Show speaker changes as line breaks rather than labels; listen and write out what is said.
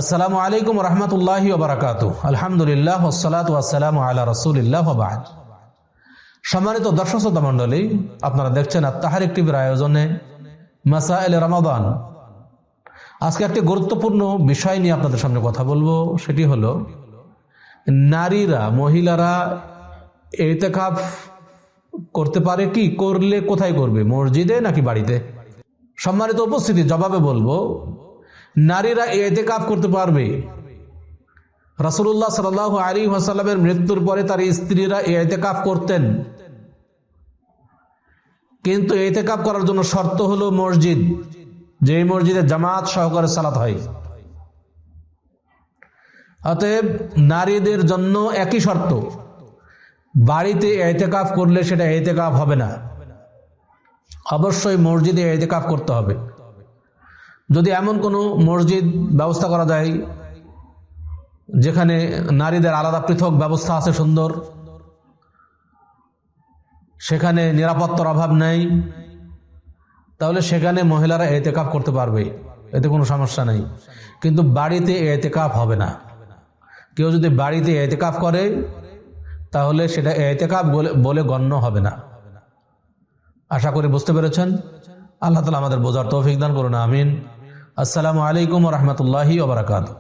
আসসালামু আলাইকুম রহমতুল্লাহি ওয়া বারাকাতুহু। আলহামদুলিল্লাহ ওয়াসসালাতু ওয়াসসালামু আলা রাসূলিল্লাহ ওয়া বা'দ। সম্মানিত দর্শক শ্রোতা মণ্ডলী, আপনারা দেখছেন আত-তাহরিক টিভির আয়োজনে মাসাইলে রমাদান। আজকে একটি গুরুত্বপূর্ণ বিষয় নিয়ে আপনাদের সামনে কথা বলবো। সেটি হলো নারীরা, মহিলারা ইতিকাফ করতে পারে কি, করলে কোথায় করবে, মসজিদে নাকি বাড়িতে? সম্মানিত উপস্থিতি, জবাবে বলবো নারীরা ইতিকাফ করতে পারবে। রাসূলুল্লাহ সাল্লাল্লাহু আলাইহি ওয়াসাল্লামের মৃত্যুর পরে তার স্ত্রীরা ইতিকাফ করতেন, কিন্তু ইতিকাফ করার জন্য শর্ত হলো মসজিদ, যে মসজিদে জামাত সহকারে সালাত হয়। অতএব নারীদের জন্য একই শর্ত, বাড়িতে ইতিকাফ করলে সেটা ইতিকাফ হবে না, অবশ্যই মসজিদে ইতিকাফ করতে হবে। যদি এমন কোনো মসজিদ ব্যবস্থা করা যায় যেখানে নারীদের আলাদা পৃথক ব্যবস্থা আছে, সুন্দর, সেখানে নিরাপত্তার অভাব নেই, তাহলে সেখানে মহিলারা ইতিকাফ করতে পারবে, এতে কোনো সমস্যা নেই। কিন্তু বাড়িতে ইতিকাফ হবে না। কেউ যদি বাড়িতে ইতিকাফ করে তাহলে সেটা ইতিকাফ বলে গণ্য হবে না। আশা করি বুঝতে পেরেছেন। আল্লাহ তাআলা আমাদের বোঝার তৌফিক দান করুন, আমিন। আসসালামু আলাইকুম ওয়া রাহমাতুল্লাহি ওয়া বারাকাতুহু।